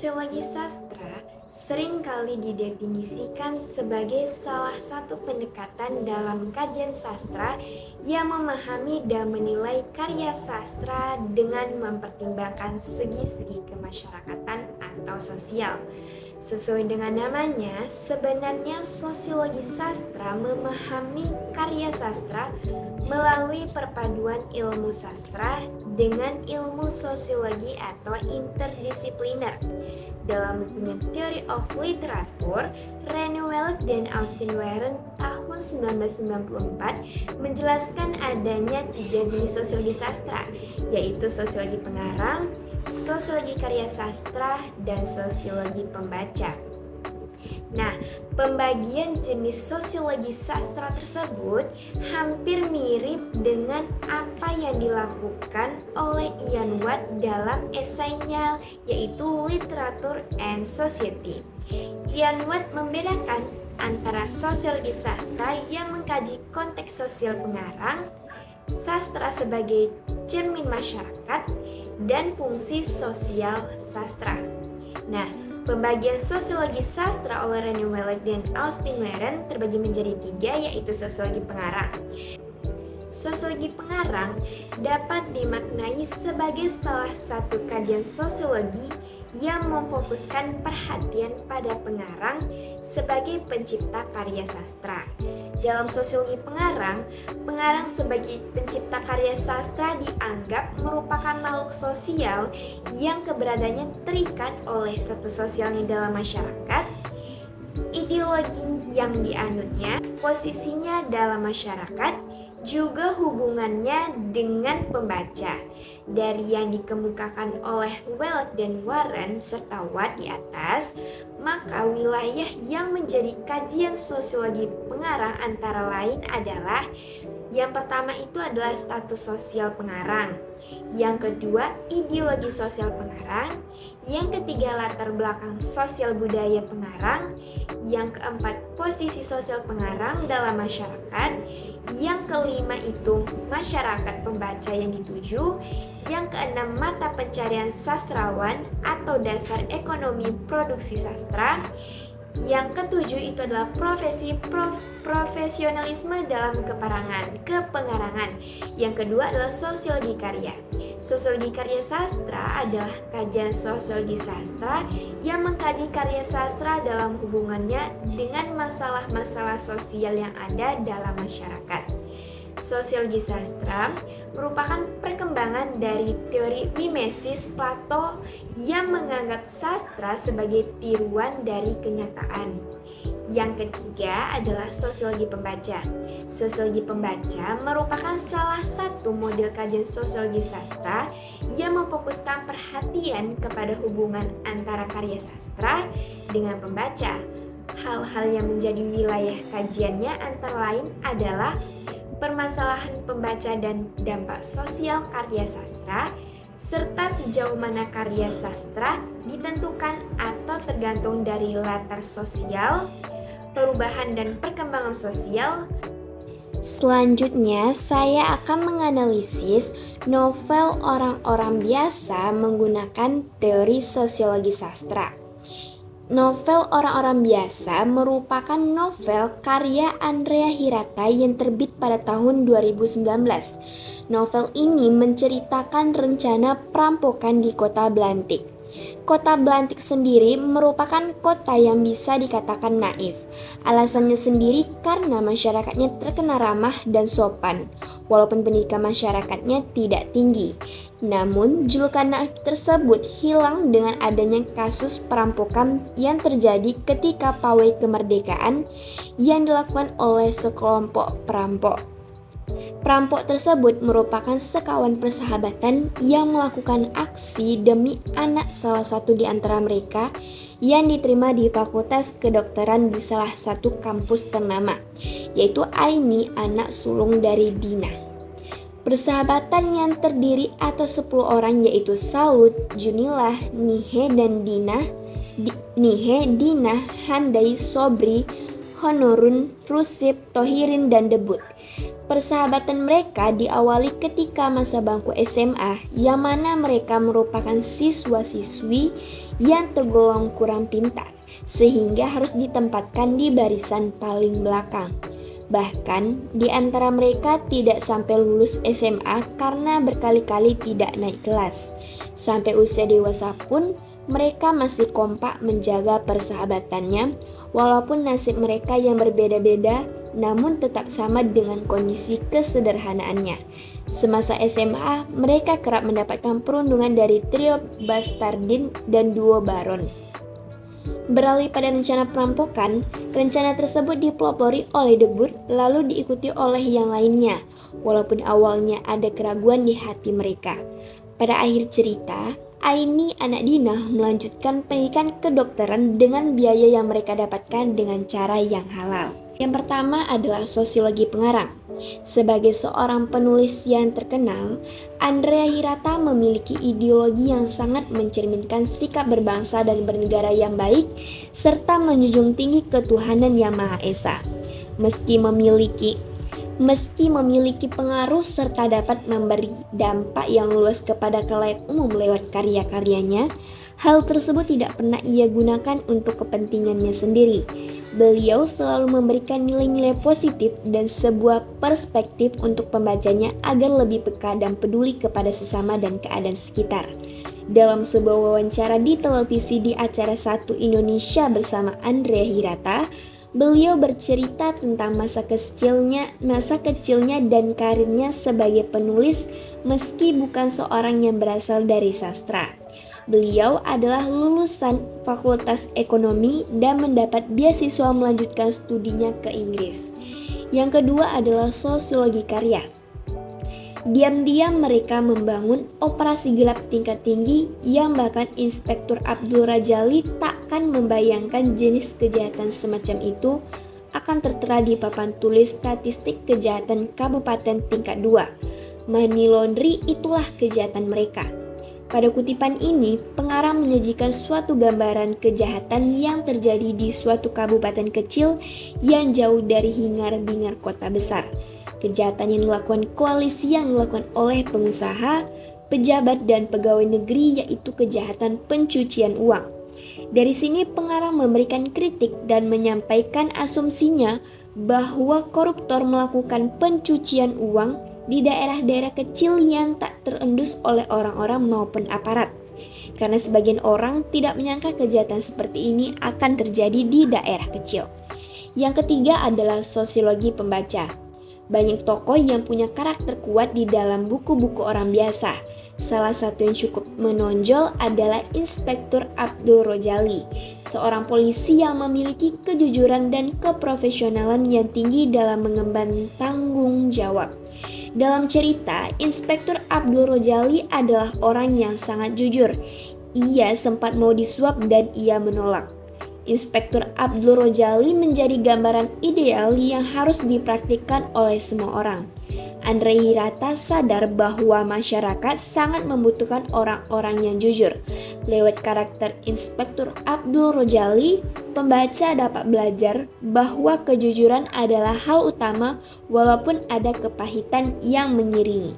Sosiologi sastra seringkali didefinisikan sebagai salah satu pendekatan dalam kajian sastra yang memahami dan menilai karya sastra dengan mempertimbangkan segi-segi kemasyarakatan atau sosial. Sesuai dengan namanya, sebenarnya sosiologi sastra memahami karya sastra melalui perpaduan ilmu sastra dengan ilmu sosiologi atau interdisipliner. Dalam bukunya Theory of Literature, Rene Wellek dan Austin Warren tahun 1994 menjelaskan adanya 3 jenis sosiologi sastra, yaitu sosiologi pengarang, sosiologi karya sastra, dan sosiologi pembaca. Nah, pembagian jenis sosiologi sastra tersebut hampir mirip dengan apa yang dilakukan oleh Ian Watt dalam esainya yaitu Literature and Society. Ian Watt membedakan antara sosiologi sastra yang mengkaji konteks sosial pengarang, sastra sebagai cermin masyarakat, dan fungsi sosial sastra. Nah, pembagian sosiologi sastra oleh Rene Wellek dan Austin Warren terbagi menjadi 3, yaitu sosiologi pengarang. Sosiologi pengarang dapat dimaknai sebagai salah satu kajian sosiologi yang memfokuskan perhatian pada pengarang sebagai pencipta karya sastra. Dalam sosiologi pengarang, pengarang sebagai pencipta karya sastra dianggap merupakan makhluk sosial yang keberadaannya terikat oleh status sosialnya dalam masyarakat, ideologi yang dianutnya, posisinya dalam masyarakat, juga hubungannya dengan pembaca. Dari yang dikemukakan oleh Wellek dan Warren serta Watt di atas, maka wilayah yang menjadi kajian sosiologi pengarang antara lain adalah yang pertama itu adalah status sosial pengarang, yang kedua ideologi sosial pengarang, yang ketiga latar belakang sosial budaya pengarang, yang keempat posisi sosial pengarang dalam masyarakat, yang kelima itu masyarakat pembaca yang dituju, yang keenam mata pencarian sastrawan atau dasar ekonomi produksi sastra, yang ketujuh itu adalah profesionalisme dalam kepengarangan. Yang kedua adalah sosiologi karya. Sosiologi karya sastra adalah kajian sosiologi sastra yang mengkaji karya sastra dalam hubungannya dengan masalah-masalah sosial yang ada dalam masyarakat. Sosiologi sastra merupakan perkembangan dari teori mimesis Plato yang menganggap sastra sebagai tiruan dari kenyataan. Yang ketiga adalah sosiologi pembaca. Sosiologi pembaca merupakan salah satu model kajian sosiologi sastra yang memfokuskan perhatian kepada hubungan antara karya sastra dengan pembaca. Hal-hal yang menjadi wilayah kajiannya antara lain adalah permasalahan pembaca dan dampak sosial karya sastra, serta sejauh mana karya sastra ditentukan atau tergantung dari latar sosial, perubahan dan perkembangan sosial. Selanjutnya, saya akan menganalisis novel orang-orang biasa menggunakan teori sosiologi sastra. Novel orang-orang biasa merupakan novel karya Andrea Hirata yang terbit pada tahun 2019. Novel ini menceritakan rencana perampokan di Kota Blantik. Kota Blantik sendiri merupakan kota yang bisa dikatakan naif. Alasannya sendiri karena masyarakatnya terkenal ramah dan sopan, walaupun pendidikan masyarakatnya tidak tinggi. Namun, julukan naif tersebut hilang dengan adanya kasus perampokan yang terjadi ketika pawai kemerdekaan yang dilakukan oleh sekelompok perampok. Perampok tersebut merupakan sekawan persahabatan yang melakukan aksi demi anak salah satu di antara mereka yang diterima di Fakultas Kedokteran di salah satu kampus ternama, yaitu Aini, anak sulung dari Dina. Persahabatan yang terdiri atas 10 orang yaitu Salut, Junilah, Nihe, dan Dina, Handai, Sobri, Honorun, Rusip, Tohirin, dan Debut. Persahabatan mereka diawali ketika masa bangku SMA, yang mana mereka merupakan siswa-siswi yang tergolong kurang pintar, sehingga harus ditempatkan di barisan paling belakang. Bahkan di antara mereka tidak sampai lulus SMA karena berkali-kali tidak naik kelas. Sampai usia dewasa pun mereka masih kompak menjaga persahabatannya, walaupun nasib mereka yang berbeda-beda namun tetap sama dengan kondisi kesederhanaannya. Semasa SMA, mereka kerap mendapatkan perundungan dari trio Bastardin dan duo Baron. Beralih pada rencana perampokan, rencana tersebut dipelopori oleh Debut lalu diikuti oleh yang lainnya, walaupun awalnya ada keraguan di hati mereka. Pada akhir cerita, Aini anak Dina melanjutkan pendidikan kedokteran dengan biaya yang mereka dapatkan dengan cara yang halal. Yang pertama adalah sosiologi pengarang. Sebagai seorang penulis yang terkenal, Andrea Hirata memiliki ideologi yang sangat mencerminkan sikap berbangsa dan bernegara yang baik, serta menjunjung tinggi ketuhanan Yang Maha Esa. Meski memiliki pengaruh serta dapat memberi dampak yang luas kepada khalayak umum lewat karya-karyanya, hal tersebut tidak pernah ia gunakan untuk kepentingannya sendiri. Beliau selalu memberikan nilai-nilai positif dan sebuah perspektif untuk pembacanya agar lebih peka dan peduli kepada sesama dan keadaan sekitar. Dalam sebuah wawancara di televisi di acara Satu Indonesia bersama Andrea Hirata, beliau bercerita tentang masa kecilnya dan karirnya sebagai penulis meski bukan seorang yang berasal dari sastra. Beliau adalah lulusan Fakultas Ekonomi dan mendapat beasiswa melanjutkan studinya ke Inggris. Yang kedua adalah sosiologi karya. Diam-diam mereka membangun operasi gelap tingkat tinggi yang bahkan Inspektur Abdul Rajali takkan membayangkan jenis kejahatan semacam itu akan tertera di papan tulis statistik kejahatan kabupaten tingkat 2. Money laundry itulah kejahatan mereka. Pada kutipan ini, pengarang menyajikan suatu gambaran kejahatan yang terjadi di suatu kabupaten kecil yang jauh dari hingar-bingar kota besar. Kejahatan yang dilakukan koalisi yang dilakukan oleh pengusaha, pejabat, dan pegawai negeri, yaitu kejahatan pencucian uang. Dari sini pengarang memberikan kritik dan menyampaikan asumsinya bahwa koruptor melakukan pencucian uang di daerah-daerah kecil yang tak terendus oleh orang-orang maupun aparat. Karena sebagian orang tidak menyangka kejahatan seperti ini akan terjadi di daerah kecil. Yang ketiga adalah sosiologi pembaca. Banyak tokoh yang punya karakter kuat di dalam buku-buku orang biasa. Salah satu yang cukup menonjol adalah Inspektur Abdul Rojali, seorang polisi yang memiliki kejujuran dan keprofesionalan yang tinggi dalam mengemban tanggung jawab. Dalam cerita, Inspektur Abdul Rojali adalah orang yang sangat jujur. Ia sempat mau disuap dan ia menolak. Inspektur Abdul Rojali menjadi gambaran ideal yang harus dipraktikkan oleh semua orang. Andrea Hirata sadar bahwa masyarakat sangat membutuhkan orang-orang yang jujur. Lewat karakter Inspektur Abdul Rojali, pembaca dapat belajar bahwa kejujuran adalah hal utama walaupun ada kepahitan yang mengiringi.